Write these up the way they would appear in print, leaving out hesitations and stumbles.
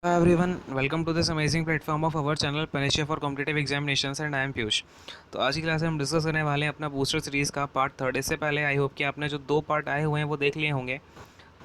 Hi everyone, welcome to this amazing platform of our channel Panisha for Competitive Examinations and I am Piyush. तो आज की class में हम discuss करने वाले हैं अपना बूस्टर सीरीज़ का पार्ट थर्ड। इससे पहले आई होप कि आपने जो दो पार्ट आए हुए हैं वो देख लिए होंगे।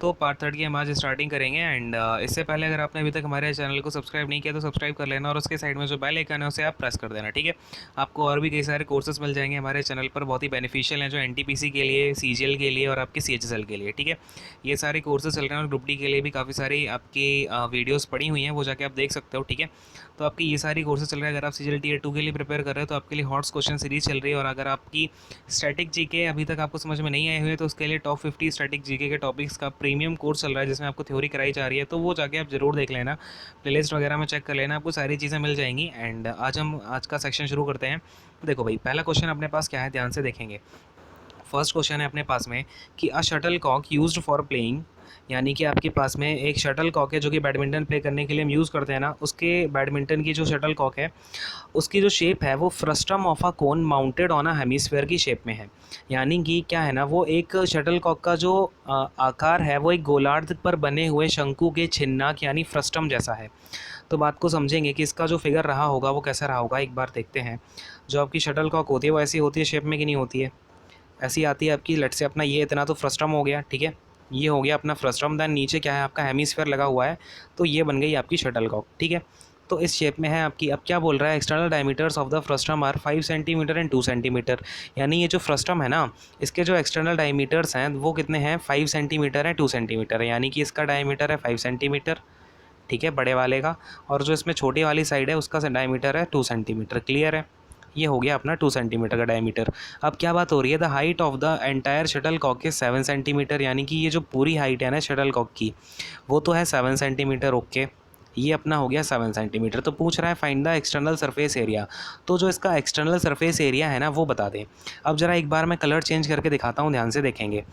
तो पार्ट थर्ड की हम आज स्टार्टिंग करेंगे एंड इससे पहले अगर आपने अभी तक हमारे चैनल को सब्सक्राइब नहीं किया तो सब्सक्राइब कर लेना और उसके साइड में जो बेल आइकन है उसे आप प्रेस कर देना, ठीक है। आपको और भी कई सारे कोर्सेज मिल जाएंगे हमारे चैनल पर, बहुत ही बेनिफिशियल हैं, जो एनटीपीसी के लिए, सीजीएल के लिए और आपके सीएचएसएल के लिए, ठीक है। ये सारे कोर्सेज चल रहे हैं और ग्रुप डी के लिए भी काफ़ी सारी आपकी वीडियोज़ पड़ी हुई हैं, वो जाके आप देख सकते हो, ठीक है। तो आपकी ये सारी कोर्सेज चल रहे हैं। अगर आप सीजीएल टीयर 2 के लिए प्रिपेयर कर रहे हो तो आपके लिए हॉट्स क्वेश्चन सीरीज चल रही है, और अगर आपकी स्टैटिक जीके अभी तक आपको समझ में नहीं आए हुए तो उसके लिए टॉप 50 स्टैटिक जीके के टॉपिक्स का प्रीमियम कोर्स चल रहा है, जिसमें आपको थ्योरी कराई जा रही है। तो वो जाके आप जरूर देख लेना, प्लेलिस्ट वगैरह में चेक कर लेना, आपको सारी चीज़ें मिल जाएंगी। एंड आज का सेक्शन शुरू करते हैं। देखो भाई, पहला क्वेश्चन अपने पास क्या है, ध्यान से देखेंगे। फर्स्ट क्वेश्चन है अपने पास में कि अ shuttle Kock used for playing, यानी कि आपके पास में एक शटल कॉक है जो कि बैडमिंटन प्ले करने के लिए हम यूज़ करते हैं ना, उसके बैडमिंटन की जो शटल कॉक है उसकी जो शेप है वो frustum of a cone mounted on a hemisphere की शेप में है। यानी कि क्या है ना, वो एक शटल कॉक का जो आकार है वो एक गोलार्ध पर बने हुए शंकु के छिन्नाक यानी फ्रस्टम जैसा है। तो बात को समझेंगे कि इसका जो फिगर रहा होगा वो कैसा रहा होगा, एक बार देखते हैं। जो आपकी शटल कॉक होती है वो ऐसी होती है शेप में कि नहीं होती है, ऐसी आती है आपकी। लेट से अपना ये इतना तो फ्रस्टम हो गया, ठीक है, ये हो गया अपना फ्रस्टम। दैन नीचे क्या है आपका हेमिस्फेयर लगा हुआ है, तो ये बन गई आपकी शटल कॉक, ठीक है। तो इस शेप में है आपकी। अब क्या बोल रहा है, external diameters of the frustum are 5 centimetre and 2 centimetre. यानी ये जो फ्रस्टम है ना, इसके जो एक्सटर्नल डायमीटर्स हैं वो कितने हैं, 5 सेंटीमीटर है, 2 सेंटीमीटर है। यानी कि इसका डायमीटर है 5 सेंटीमीटर, ठीक है, बड़े वाले का। और जो इसमें छोटी वाली साइड है उसका डायमीटर है 2 सेंटीमीटर। क्लियर है, ये हो गया अपना 2 सेंटीमीटर का डायमीटर। अब क्या बात हो रही है, the height of the entire shuttlecock is 7 centimetre. यानी कि ये जो पूरी हाइट है ना शटल कॉक की वो तो है 7 सेंटीमीटर, ओके। ये अपना हो गया 7 सेंटीमीटर। तो पूछ रहा है find the external surface area. तो जो इसका एक्सटर्नल सरफेस एरिया है ना वो बता दें। अब जरा एक बार मैं कलर चेंज करके दिखाता हूँ, ध्यान से देखेंगे।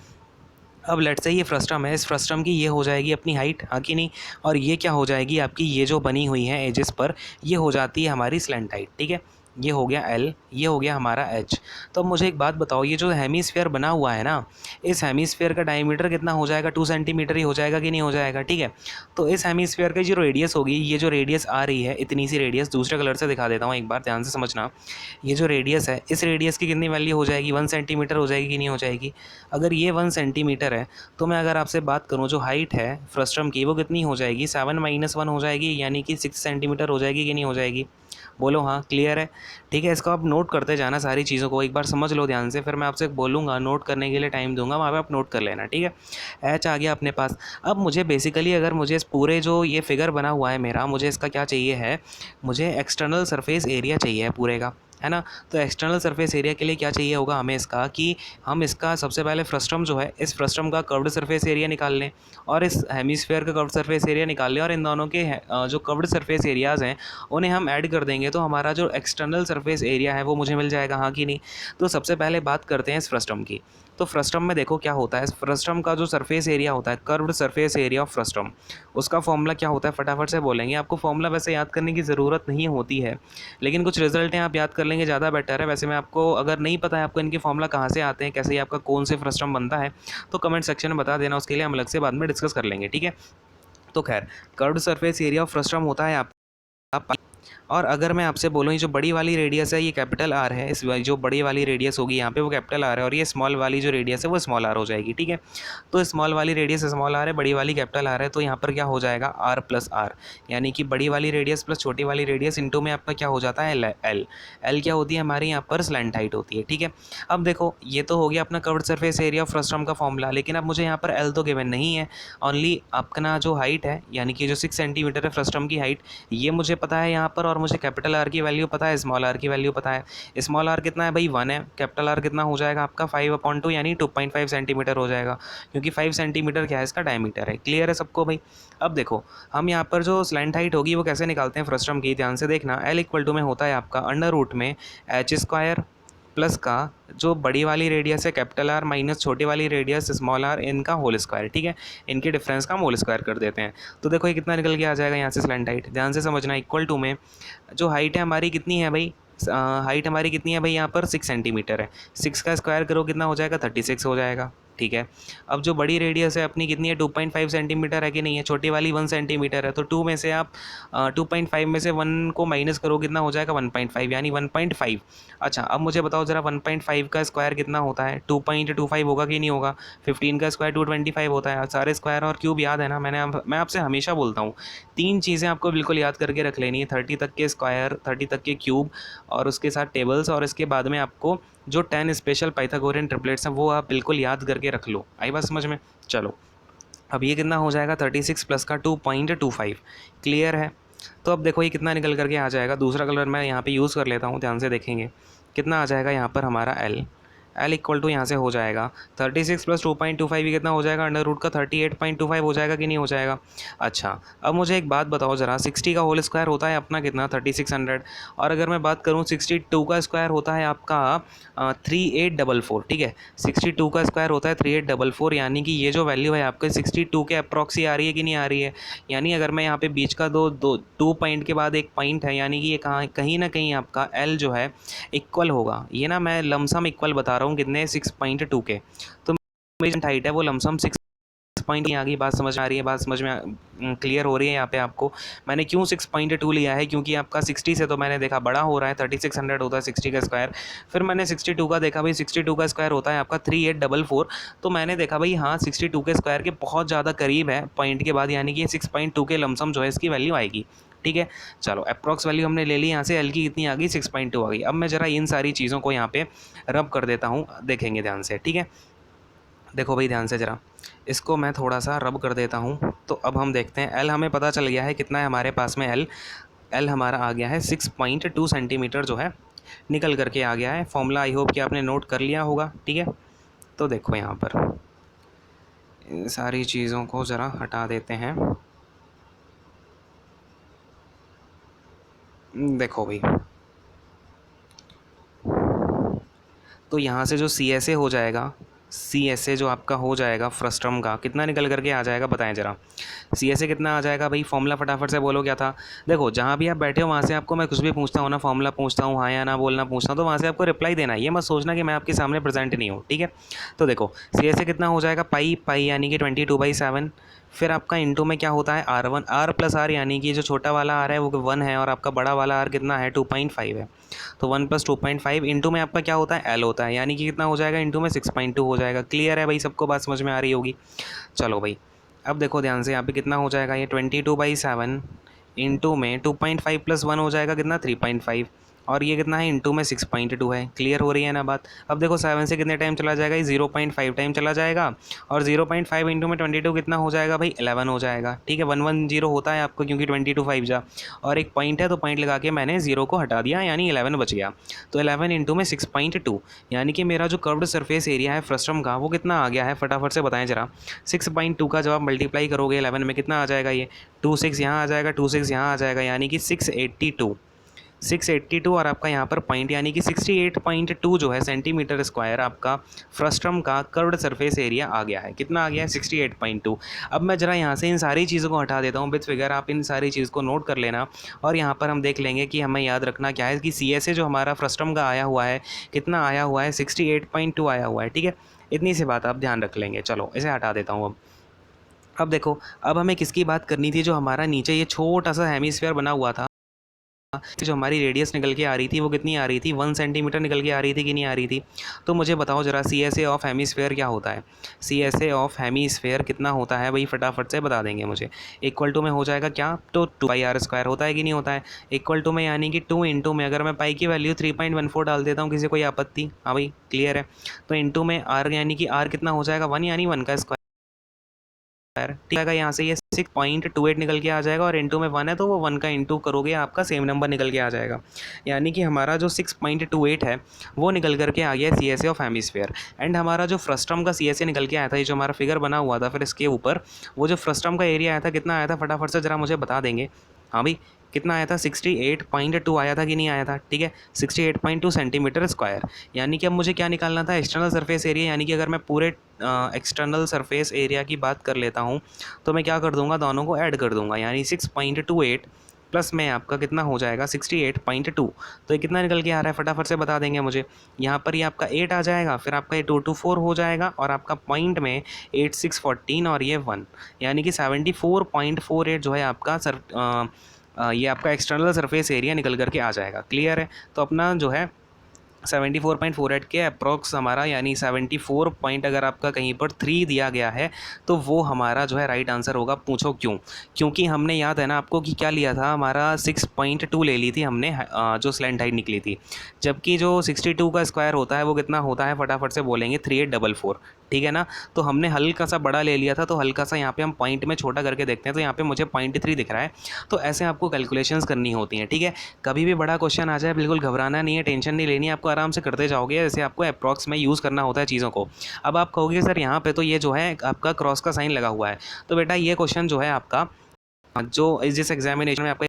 अब लेट से ये फ्रस्टम है, इस फ्रस्टम की ये हो जाएगी अपनी हाइट, हाँ कि नहीं। और ये क्या हो जाएगी आपकी, ये जो बनी हुई है एजेस पर, ये हो जाती है हमारी स्लैंट हाइट, ठीक है। ये हो गया एल, ये हो गया हमारा एच। तो अब मुझे एक बात बताओ, ये जो हेमीस्फेयर बना हुआ है ना, इस हेमीस्फेयर का डायमीटर कितना हो जाएगा, 2 सेंटीमीटर ही हो जाएगा कि नहीं हो जाएगा, ठीक है। तो इस हेमीस्फेयर की जो रेडियस होगी, ये जो रेडियस आ रही है इतनी सी रेडियस, दूसरे कलर से दिखा देता हूँ एक बार, ध्यान से समझना। ये जो रेडियस है, इस रेडियस की कितनी वैल्यू हो जाएगी, 1 सेंटीमीटर हो जाएगी कि नहीं हो जाएगी। अगर ये 1 सेंटीमीटर है तो मैं अगर आपसे बात करूँ जो हाइट है फ्रस्टम की वो कितनी हो जाएगी, 7 - 1 हो जाएगी, यानी कि 6 सेंटीमीटर हो जाएगी कि नहीं हो जाएगी। बोलो हाँ, क्लियर है, ठीक है। इसको आप नोट करते जाना, सारी चीज़ों को एक बार समझ लो ध्यान से, फिर मैं आपसे बोलूँगा नोट करने के लिए टाइम दूंगा, वहाँ पे आप नोट कर लेना, ठीक है। एच आ गया अपने पास। अब मुझे बेसिकली, अगर मुझे इस पूरे जो ये फिगर बना हुआ है मेरा, मुझे इसका क्या चाहिए है, मुझे एक्सटर्नल सरफेस एरिया चाहिए है पूरे का, है ना। तो एक्सटर्नल सरफेस एरिया के लिए क्या चाहिए होगा हमें इसका, कि हम इसका सबसे पहले फ्रस्टम जो है, इस फ्रस्टम का कर्व्ड सरफेस एरिया निकाल लें और इस हेमिस्फेयर का कर्व्ड सरफेस एरिया निकाल लें, और इन दोनों के जो कर्व्ड सरफेस एरियाज़ हैं उन्हें हम ऐड कर देंगे, तो हमारा जो एक्सटर्नल सरफेस एरिया है वो मुझे मिल जाएगा, हाँ कि नहीं। तो सबसे पहले बात करते हैं इस फ्रस्टम की। तो फ्रस्टम में देखो क्या होता है, फ्रस्टम का जो सरफेस एरिया होता है, curved surface area of frustum, उसका फॉर्मूला क्या होता है, फटाफट से बोलेंगे। आपको फॉर्मूला वैसे याद करने की ज़रूरत नहीं होती है, लेकिन कुछ रिजल्ट हैं आप याद कर लेंगे ज़्यादा बेटर है। वैसे मैं आपको, अगर नहीं पता है आपको इनके फॉर्मूला कहाँ से आते हैं, कैसे आपका कौन से फ्रस्टम बनता है, तो कमेंट सेक्शन में बता देना, उसके लिए हम अलग से बाद में डिस्कस कर लेंगे, ठीक है। तो खैर, curved surface area of frustum होता है आप। और अगर मैं आपसे बोलूँ, ये जो बड़ी वाली रेडियस है ये कैपिटल आर है, इस जो बड़ी वाली रेडियस होगी यहाँ पे वो कैपिटल आर है, और ये स्मॉल वाली जो रेडियस है वो स्मॉल आर हो जाएगी, ठीक है। तो स्मॉल वाली रेडियस स्मॉल आर है, बड़ी वाली कैपिटल आर है, तो यहाँ पर क्या हो जाएगा, आर प्लस आर, यानी कि बड़ी वाली रेडियस प्लस छोटी वाली रेडियस इंटू में आपका क्या हो जाता है, एल। एल एल क्या होती है हमारी यहाँ पर, स्लैंट हाइट होती है, ठीक है। अब देखो, ये तो हो गया अपना curved surface area of frustum का फॉर्मूला, लेकिन अब मुझे यहाँ पर एल तो गिवन नहीं है, ओनली अपना जो हाइट है, यानी कि जो 6 सेंटीमीटर है फ्रस्टम की हाइट, ये मुझे पता है यहाँ पर, और मुझे कैपिटल आर की वैल्यू पता है, स्मॉल आर की वैल्यू पता है। स्मॉल आर कितना है भाई, 1 है। कैपिटल आर कितना हो जाएगा आपका, 5/2 यानी 2.5 सेंटीमीटर हो जाएगा, क्योंकि 5 सेंटीमीटर क्या है, इसका डायमीटर है। क्लियर है सबको भाई। अब देखो, हम यहाँ पर जो स्लैंट हाइट होगी वो कैसे निकालते हैं फ्रस्टम की, ध्यान से देखना। एल इक्वल टू में होता है आपका अंडर रूट में एच स्क्वायर प्लस का जो बड़ी वाली रेडियस है कैपिटल आर माइनस छोटी वाली रेडियस स्मॉल आर, इनका होल स्क्वायर, ठीक है। इनके डिफरेंस का हम होल स्क्वायर कर देते हैं। तो देखो ये कितना निकल के आ जाएगा यहाँ से स्लैंट हाइट, ध्यान से समझना। इक्वल टू में जो हाइट है हमारी कितनी है भाई, हाइट हमारी कितनी है भाई, यहाँ पर 6 सेंटीमीटर है। 6 का स्क्वायर करो कितना हो जाएगा, 36 हो जाएगा, ठीक है। अब जो बड़ी रेडियस है अपनी कितनी है, 2.5 सेंटीमीटर है कि नहीं है, छोटी वाली 1 सेंटीमीटर है, तो 2 में से आप 2.5 में से 1 को माइनस करो, कितना हो जाएगा 1.5, यानी 1.5। अच्छा अब मुझे बताओ ज़रा 1.5 का स्क्वायर कितना होता है, 2.25 होगा कि नहीं होगा। 15 का स्क्वायर 225 होता है। सारे स्क्वायर और क्यूब याद है ना, मैं आपसे हमेशा बोलता हूँ 3 चीज़ें आपको बिल्कुल याद करके रख लेनी है, 30 तक के स्क्वायर, 30 तक के क्यूब और उसके साथ टेबल्स, और इसके बाद में आपको जो 10 स्पेशल पाइथागोरियन ट्रिपलेट्स हैं वो आप बिल्कुल याद करके रख लो। आई बात समझ में। चलो अब ये कितना हो जाएगा 36 प्लस का 2.25, क्लियर है। तो अब देखो ये कितना निकल करके आ जाएगा, दूसरा कलर मैं यहाँ पे यूज़ कर लेता हूँ, ध्यान से देखेंगे कितना आ जाएगा यहाँ पर हमारा एल इक्वल टू यहाँ से हो जाएगा 36 प्लस 2.25, ये कितना हो जाएगा अंडर रूट का 38.25 हो जाएगा कि नहीं हो जाएगा। अच्छा अब मुझे एक बात बताओ ज़रा, 60 का होल स्क्वायर होता है अपना कितना 3600, और अगर मैं बात करूँ 62 का स्क्वायर होता है आपका 3844, ठीक है। 62 का स्क्वायर होता है 3844, यानी कि ये जो वैल्यू है आपके 62 के अप्रॉक्सी आ रही है कि नहीं आ रही है। यानी अगर मैं यहाँ पे बीच का दो दो 2 पॉइंट के बाद एक पॉइंट है, यानी कि ये कहीं ना कहीं आपका एल जो है इक्वल होगा। ये ना मैं लमसम इक्वल बता रहा हूँ कितने 6.2 के, तो मेरी हाइट है वो लमसम 6 पॉइंट ही आ गई। बात समझ में आ रही है, बात समझ में क्लियर हो रही है यहाँ पे आपको। मैंने क्यों 6.2 लिया है, क्योंकि आपका 60 से तो मैंने देखा बड़ा हो रहा है, 3600 होता है 60 का स्क्वायर। फिर मैंने 62 का देखा भाई, 62 का स्क्वायर होता है आपका 3844, तो मैंने देखा भाई हाँ 62 के स्क्वायर के बहुत ज़्यादा करीब है पॉइंट के बाद, यानी कि 6.2 के लमसम जो है इसकी वैल्यू आएगी। ठीक है चलो अप्रॉक्स वैल्यू हमने ले ली, यहाँ से एल की कितनी आ गई 6.2 आ गई। अब मैं ज़रा इन सारी चीज़ों को यहाँ पे रब कर देता हूँ, देखेंगे ध्यान से, ठीक है। देखो भाई ध्यान से ज़रा इसको मैं थोड़ा सा रब कर देता हूँ, तो अब हम देखते हैं एल हमें पता चल गया है कितना है हमारे पास में एल हमारा आ गया है 6.2 सेंटीमीटर जो है निकल करके आ गया है। फॉर्मूला आई होप कि आपने नोट कर लिया होगा, ठीक है। तो देखो यहाँ पर इन सारी चीज़ों को ज़रा हटा देते हैं। देखो भाई तो यहाँ से जो सी एस ए हो जाएगा, सी एस ए जो आपका हो जाएगा फ्रस्ट्रम का, कितना निकल करके आ जाएगा बताएं ज़रा। सी एस ए कितना आ जाएगा भाई, फॉर्मूला फटाफट से बोलो क्या था। देखो जहाँ भी आप बैठे हो वहाँ से आपको मैं कुछ भी पूछता हूँ ना, फॉर्मूला पूछता हूँ हाँ या ना बोलना पूछता हूँ, तो वहाँ से आपको रिप्लाई देना है, ये मत सोचना कि मैं आपके सामने प्रेजेंट नहीं हूँ, ठीक है। तो देखो सी एस ए कितना हो जाएगा पाई यानी कि 22/7, फिर आपका इंटू में क्या होता है R1 R प्लस आर, यानी कि जो छोटा वाला आर है वो 1 है और आपका बड़ा वाला आर कितना है 2.5 है, तो 1 प्लस 2.5 इंटू में आपका क्या होता है एल होता है, यानी कि कितना हो जाएगा इंटू में 6.2 हो जाएगा। क्लियर है भाई, सबको बात समझ में आ रही होगी। चलो भाई अब देखो ध्यान से यहाँ पे कितना हो जाएगा, ये 22/7 इंटू में 2.5 प्लस 1 हो जाएगा कितना 3.5, और ये कितना है इंटू में 6.2 है। क्लियर हो रही है ना बात। अब देखो 7 से कितने टाइम चला जाएगा, ये 0.5 टाइम चला जाएगा, और 0.5 इंटू में 22 कितना हो जाएगा भाई 11 हो जाएगा, ठीक है। 110 होता है आपको क्योंकि 22 5 जा, और एक पॉइंट है तो पॉइंट लगा के मैंने 0 को हटा दिया, यानी 11 बच गया। तो 11 इंटू में 6.2, यानी कि मेरा जो कर्व्ड सरफेस एरिया है फ्रस्ट्रम का वो कितना आ गया है, फटाफट से बताएं जरा। 6.2 का जब आप मल्टीप्लाई करोगे 11 में कितना आ जाएगा, ये 26 यहाँ आ जाएगा, 26 यहाँ आ जाएगा, यानी कि 682 और आपका यहाँ पर पॉइंट, यानी कि 68.2 जो है सेंटीमीटर स्क्वायर आपका फ्रस्ट्रम का कर्व्ड सरफेस एरिया आ गया है। कितना आ गया है 68.2। अब मैं ज़रा यहाँ से इन सारी चीज़ों को हटा देता हूँ विद फिगर, आप इन सारी चीज़ को नोट कर लेना, और यहाँ पर हम देख लेंगे कि हमें याद रखना क्या है कि सी एस ए जो हमारा फ्रस्ट्रम का आया हुआ है कितना आया हुआ है 68.2 आया हुआ है, ठीक है। इतनी सी बात आप ध्यान रख लेंगे। चलो इसे हटा देता हूँ। अब देखो अब हमें किसकी बात करनी थी, जो हमारा नीचे ये छोटा सा हेमिस्फीयर बना हुआ था, जो हमारी रेडियस निकल के आ रही थी वो कितनी आ रही थी 1 सेंटीमीटर निकल के आ रही थी कि नहीं आ रही थी। तो मुझे बताओ ज़रा C S A of hemisphere क्या होता है, C S A of hemisphere कितना होता है भाई, फटाफट से बता देंगे मुझे। इक्वल टू में हो जाएगा क्या, तो 2πr² होता है कि नहीं होता है। इक्वल टू में यानी कि 2 इंटू में अगर मैं पाई की वैल्यू 3.14 डाल देता हूँ, किसी कोई आपत्ति, हाँ भाई क्लियर है। तो इंटू में आर, यानी कि आर कितना हो जाएगा 1, यानी 1 का स्क्वायर, ठीक है। यहाँ से ये 6.28 निकल के आ जाएगा, और इंटू में 1 है तो वो 1 का इंटू करोगे आपका सेम नंबर निकल के आ जाएगा, यानी कि हमारा जो 6.28 है वो निकल करके आ गया C S A of hemisphere. And हमारा जो फ्रस्ट्रम का सी एस ए निकल के आया था, ये जो हमारा फिगर बना हुआ था फिर इसके ऊपर वो जो फ्रस्ट्रम का एरिया आया था कितना आया था, फटाफट से ज़रा मुझे बता देंगे। हाँ भाई कितना आया था 68.2 आया था कि नहीं आया था, ठीक है 68.2 सेंटीमीटर स्क्वायर। यानी कि अब मुझे क्या निकालना था एक्सटर्नल सरफेस एरिया, यानी कि अगर मैं पूरे एक्सटर्नल सरफेस एरिया की बात कर लेता हूँ तो मैं क्या कर दूंगा, दोनों को ऐड कर दूंगा, यानी 6.28 प्लस में आपका कितना हो जाएगा 68.2। तो ये कितना निकल के आ रहा है फटाफट से बता देंगे मुझे। यहाँ पर ये आपका 8 आ जाएगा, फिर आपका ये 224 हो जाएगा और आपका पॉइंट में 8 6 14 और ये 1, यानी कि 74.48 जो है आपका ये आपका एक्सटर्नल सरफेस एरिया निकल करके आ जाएगा। क्लियर है। तो अपना जो है 74.48 के अप्रॉक्स हमारा, यानी 74 पॉइंट अगर आपका कहीं पर 3 दिया गया है तो वो हमारा जो है राइट आंसर होगा। पूछो क्यों? क्योंकि हमने याद है ना आपको कि क्या लिया था, हमारा 6.2 ले ली थी हमने, जो स्लैंट हाइट निकली थी। जबकि जो 62 का स्क्वायर होता है वो कितना होता है, फटाफट से बोलेंगे 3844। ठीक है ना। तो हमने हल्का सा बड़ा ले लिया था, तो हल्का सा यहाँ पे हम पॉइंट में छोटा करके देखते हैं, तो यहाँ पे मुझे 0.3 दिख रहा है। तो ऐसे आपको कैलकुलेशंस करनी होती हैं। ठीक है। कभी भी बड़ा क्वेश्चन आ जाए बिल्कुल घबराना नहीं है, टेंशन नहीं लेनी है, आपको आराम से करते जाओगे। जैसे आपको अप्रॉक्स में यूज़ करना होता है चीज़ों को। अब आप कहोगे सर यहाँ पे तो ये जो है आपका क्रॉस का साइन लगा हुआ है, तो बेटा ये क्वेश्चन जो है आपका, जो जिस एग्जामिनेशन में आपका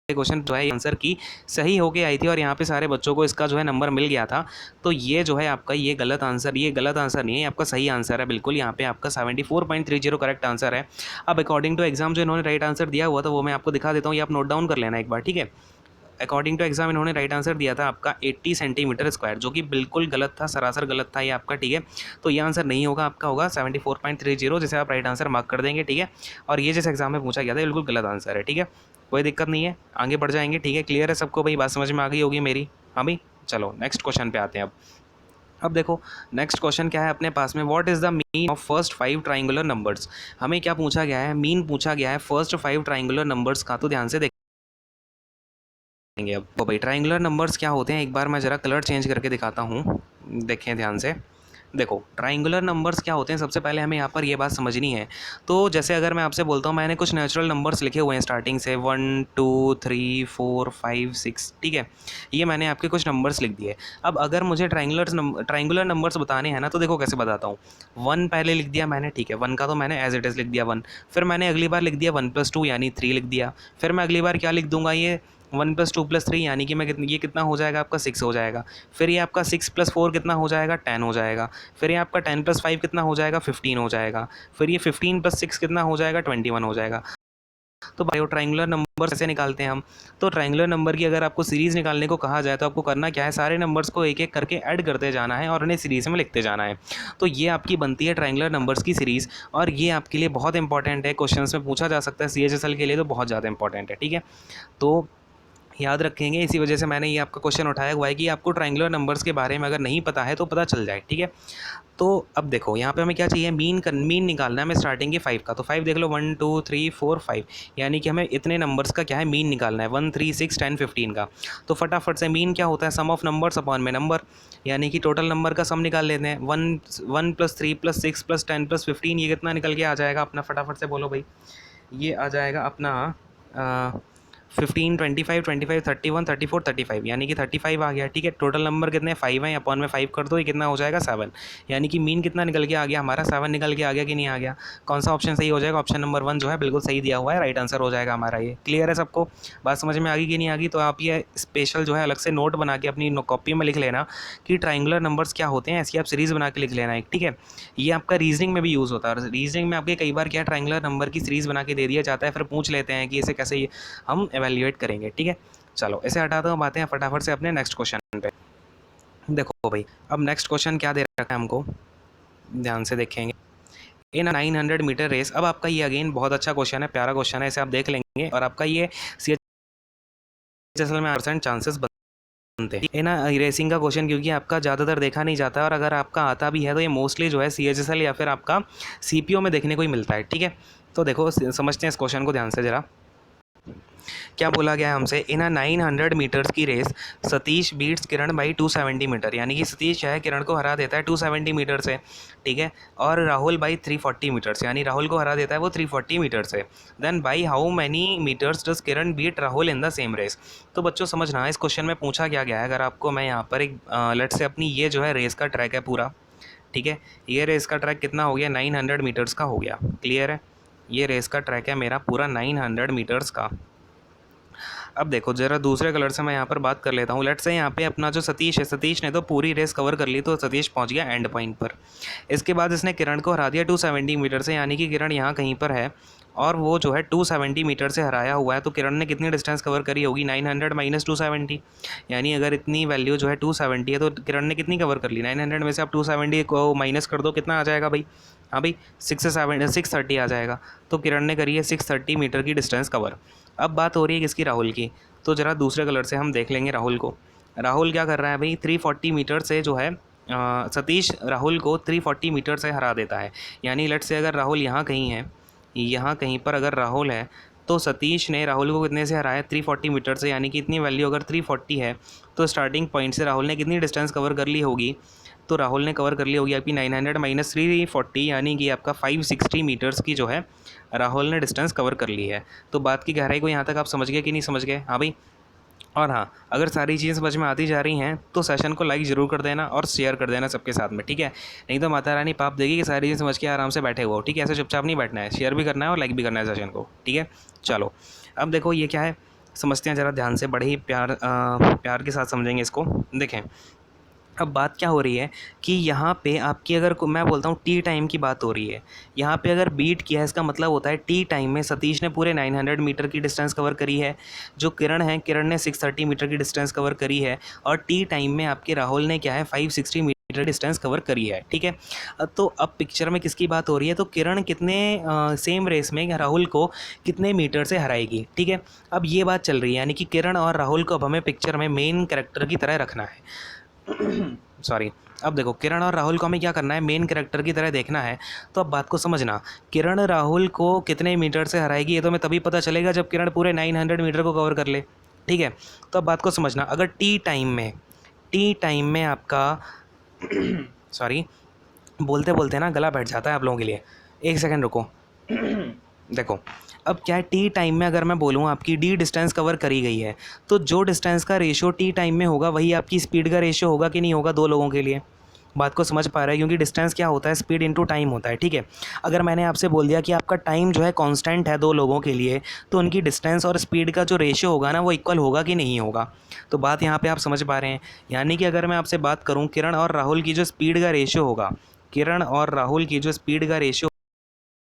क्वेश्चन जो है आंसर की सही होके आई थी और यहाँ पे सारे बच्चों को इसका जो है नंबर मिल गया था, तो ये जो है आपका ये गलत आंसर, ये गलत आंसर नहीं है, आपका सही आंसर है बिल्कुल। यहाँ पे आपका 74.30 करेक्ट आंसर है। अब अकॉर्डिंग टू एग्जाम जो इन्होंने राइट आंसर दिया हुआ था वो मैं आपको दिखा देता हूँ, ये आप नोट डाउन कर लेना एक बार। ठीक है। अकॉर्डिंग टू एग्जाम इन्होंने राइट आंसर दिया था आपका 80 सेंटीमीटर स्क्वायर, जो कि बिल्कुल गलत था, सरासर गलत था ये आपका। ठीक है। तो ये आंसर नहीं होगा, आपका होगा 74.30, जिसे आप राइट आंसर मार्क कर देंगे। ठीक है। और ये जिस एग्जाम में पूछा गया था बिल्कुल गलत आंसर है। ठीक है। कोई दिक्कत नहीं है, आगे बढ़ जाएंगे। ठीक है। क्लियर है सबको भाई? बात समझ में आ गई होगी मेरी। हाँ भाई, चलो नेक्स्ट क्वेश्चन पे आते हैं। अब देखो नेक्स्ट क्वेश्चन क्या है अपने पास में, what is the mean of first 5 triangular numbers. हमें क्या पूछा गया है, मीन पूछा गया है फर्स्ट 5 ट्राइंगुलर नंबर्स का। तो ध्यान से देखेंगे। अब तो भाई ट्राइंगुलर नंबर्स क्या होते हैं, एक बार मैं ज़रा कलर चेंज करके दिखाता हूँ, देखें ध्यान से। देखो ट्राइंगुलर नंबर्स क्या होते हैं, सबसे पहले हमें यहाँ पर ये बात समझनी है। तो जैसे अगर मैं आपसे बोलता हूँ, मैंने कुछ नेचुरल नंबर्स लिखे हुए हैं स्टार्टिंग से 1 2 3 4 5 6, ठीक है। ये मैंने आपके कुछ नंबर्स लिख दिए। अब अगर मुझे ट्राइंगुलर नंबर्स बताने हैं ना, तो देखो कैसे बताता हूँ। 1 पहले लिख दिया मैंने, ठीक है, 1 का तो मैंने एज इट इज़ लिख दिया 1। फिर मैंने अगली बार लिख दिया 1 + 2 यानी 3 लिख दिया। फिर मैं अगली बार क्या लिख दूंगा, ये 1 + 2 + 3 यानी कि मैं ये कितना हो जाएगा आपका 6 हो जाएगा। फिर ये आपका 6 + 4 कितना हो जाएगा 10 हो जाएगा। फिर ये आपका 10 + 5 कितना हो जाएगा 15 हो जाएगा। फिर ये 15 + 6 कितना हो जाएगा 21 हो जाएगा। तो भाई ट्राइंगुलर नंबर कैसे निकालते हैं हम, तो ट्राइंगुलर नंबर की अगर आपको सीरीज़ निकालने को कहा जाए तो आपको करना क्या है, सारे नंबर्स को एक एक करके ऐड करते जाना है और उन्हें सीरीज़ में लिखते जाना है। तो ये आपकी बनती है ट्राइंगुलर नंबर्स की सीरीज़, और ये आपके लिए बहुत इंपॉर्टेंट है, क्वेश्चन में पूछा जा सकता है CHSL के लिए, तो बहुत ज़्यादा इंपॉर्टेंट है। ठीक है। तो याद रखेंगे, इसी वजह से मैंने ये आपका क्वेश्चन उठाया हुआ है कि आपको ट्राइंगुलर नंबर्स के बारे में अगर नहीं पता है तो पता चल जाए। ठीक है। तो अब देखो यहाँ पे हमें क्या चाहिए, मीन निकालना है हमें स्टार्टिंग के 5 का। तो 5 देख लो, 1 2 3 4 5, यानी कि हमें इतने नंबर्स का क्या है मीन निकालना है, 1 3 6 10 15 का। तो फटाफट से मीन क्या होता है, सम ऑफ नंबर्स अपॉन में नंबर, यानी कि टोटल नंबर का सम निकाल लेते हैं। 1 + 3 + 6 + 10 + 15, ये कितना निकल के आ जाएगा अपना, फटाफट से बोलो भाई। ये आ जाएगा अपना 15 25 25 31 34 35, यानी कि 35 आ गया। ठीक है। टोटल नंबर कितने 5 हैं, अपॉन में 5 कर दो, ये कितना हो जाएगा 7, यानी कि मीन कितना निकल के आ गया हमारा 7 निकल के आ गया कि नहीं आ गया। कौन सा ऑप्शन सही हो जाएगा, ऑप्शन नंबर 1 जो है बिल्कुल सही दिया हुआ है, राइट आंसर हो जाएगा हमारा ये। क्लियर है सबको? बात समझ में आ गई कि नहीं आ गई? तो आप ये स्पेशल जो है अलग से नोट बना के अपनी कॉपी में लिख लेना कि ट्राइंगुलर नंबर्स क्या होते हैं, ऐसी आप सीरीज़ बना के लिख लेना एक। ठीक है। ये आपका रीजनिंग में भी यूज़ होता है, और रीजनिंग में आपके कई बार क्या ट्राइंगुलर नंबर की सीरीज़ बना के दे दिया जाता है, फिर पूछ लेते हैं कि इसे कैसे हम एवेल्यूएट करेंगे। ठीक है। चलो इसे हटाते हैं, बातें हैं फटाफट से अपने नेक्स्ट क्वेश्चन पे। देखो भाई अब नेक्स्ट क्वेश्चन क्या दे रखा है हमको, ध्यान से देखेंगे। इन 900 मीटर रेस, अब आपका ये अगेन बहुत अच्छा क्वेश्चन है, प्यारा क्वेश्चन है, इसे आप देख लेंगे और आपका ये CHSL में % चांसेस बनते हैं। ये ना रेसिंग का क्वेश्चन क्योंकि आपका ज़्यादातर देखा नहीं जाता है, और अगर आपका आता भी है तो ये मोस्टली जो है CHSL या फिर आपका CPO में देखने को ही मिलता है। ठीक है। तो देखो समझते हैं इस क्वेश्चन को ध्यान से ज़रा। क्या बोला गया है हमसे, इन 900 मीटर्स की race Satish beats Kiran by 270 metre, यानी कि सतीश जो है किरण को हरा देता है 270 मीटर से। ठीक है। और राहुल बाई 340 मीटर्स, यानी राहुल को हरा देता है वो 340 मीटर से। Then by how many metres does Kiran beat Rahul in the same race. तो बच्चों समझना है इस क्वेश्चन में पूछा क्या गया है, अगर आपको मैं यहाँ पर एक लेट से अपनी ये जो है रेस का ट्रैक है पूरा, ठीक है, ये रेस का ट्रैक कितना हो गया 900 मीटर्स का हो गया। क्लियर है। ये रेस का ट्रैक है मेरा पूरा 900 मीटर्स का। अब देखो ज़रा दूसरे कलर से मैं यहाँ पर बात कर लेता हूँ। लेट्स से यहाँ पे अपना जो सतीश है, सतीश ने तो पूरी रेस कवर कर ली, तो सतीश पहुँच गया एंड पॉइंट पर। इसके बाद इसने किरण को हरा दिया 270 मीटर से, यानी कि किरण यहाँ कहीं पर है और वो जो है 270 मीटर से हराया हुआ है, तो किरण ने कितनी डिस्टेंस कवर करी होगी? 900 माइनस 270, यानी अगर इतनी वैल्यू जो है 270 है तो किरण ने कितनी कवर कर ली? 900 में से आप 270 को माइनस कर दो, कितना आ जाएगा भाई? हाँ भाई, 630 आ जाएगा। तो किरण ने करी है 630 मीटर की डिस्टेंस कवर। अब बात हो रही है किसकी? राहुल की। तो ज़रा दूसरे कलर से हम देख लेंगे राहुल को। राहुल क्या कर रहा है भाई? 340 मीटर से जो है सतीश राहुल को 340 मीटर से हरा देता है। यानी लेट से अगर राहुल यहाँ कहीं है, यहाँ कहीं पर अगर राहुल है, तो सतीश ने राहुल को कितने से हराया? 340 मीटर से। यानी कि इतनी वैल्यू अगर 340 है तो स्टार्टिंग पॉइंट से राहुल ने कितनी डिस्टेंस कवर कर ली होगी? तो राहुल ने कवर कर ली होगी आपकी 900 माइनस 340, यानी कि आपका 560 मीटर्स की जो है राहुल ने डिस्टेंस कवर कर ली है। तो बात की गहराई को यहाँ तक आप समझ गए कि नहीं समझ गए? हाँ भाई। और हाँ, अगर सारी चीज़ें समझ में आती जा रही हैं तो सेशन को लाइक ज़रूर कर देना और शेयर कर देना सबके साथ में, ठीक है? नहीं तो माता रानी पाप देगी कि सारी चीज़ें समझ के आराम से बैठे हुए हो, ठीक है? ऐसे चुपचाप नहीं बैठना है, शेयर भी करना है और लाइक भी करना है सेशन को, ठीक है? चलो, अब देखो ये क्या है, समझते हैं ज़रा ध्यान से, बड़े ही प्यार के साथ समझेंगे इसको। देखें, अब बात क्या हो रही है कि यहाँ पे आपकी अगर मैं बोलता हूँ टी टाइम की बात हो रही है। यहाँ पे अगर बीट किया है, इसका मतलब होता है टी टाइम में सतीश ने पूरे 900 मीटर की डिस्टेंस कवर करी है। जो किरण है, किरण ने 630 मीटर की डिस्टेंस कवर करी है। और टी टाइम में आपके राहुल ने क्या है 560 मीटर डिस्टेंस कवर करी है, ठीक है? तो अब पिक्चर में किसकी बात हो रही है? तो किरण कितने सेम रेस में राहुल को कितने मीटर से हराएगी, ठीक है? अब ये बात चल रही है, यानी कि किरण और राहुल को अब हमें पिक्चर में मेन कैरेक्टर की तरह रखना है। सॉरी। अब देखो, किरण और राहुल को हमें क्या करना है? मेन कैरेक्टर की तरह देखना है। तो अब बात को समझना, किरण राहुल को कितने मीटर से हराएगी ये तो हमें तभी पता चलेगा जब किरण पूरे 900 मीटर को कवर कर ले, ठीक है? तो अब बात को समझना, अगर टी टाइम में आपका सॉरी, बोलते बोलते ना गला बैठ जाता है आप लोगों के लिए, एक सेकेंड रुको। देखो, अब क्या है, टी टाइम में अगर मैं बोलूँ आपकी डी डिस्टेंस कवर करी गई है, तो जो डिस्टेंस का रेशियो टी टाइम में होगा वही आपकी स्पीड का रेशियो होगा कि नहीं होगा दो लोगों के लिए? बात को समझ पा रहे हैं? क्योंकि डिस्टेंस क्या होता है? स्पीड इनटू टाइम होता है, ठीक है? अगर मैंने आपसे बोल दिया कि आपका टाइम जो है कांस्टेंट है दो लोगों के लिए, तो उनकी डिस्टेंस और स्पीड का जो रेशियो होगा ना वो इक्वल होगा कि नहीं होगा? तो बात यहाँ पे आप समझ पा रहे हैं? यानी कि अगर मैं आपसे बात करूँ, किरण और राहुल की जो स्पीड का रेशियो होगा, किरण और राहुल की जो स्पीड का रेशियो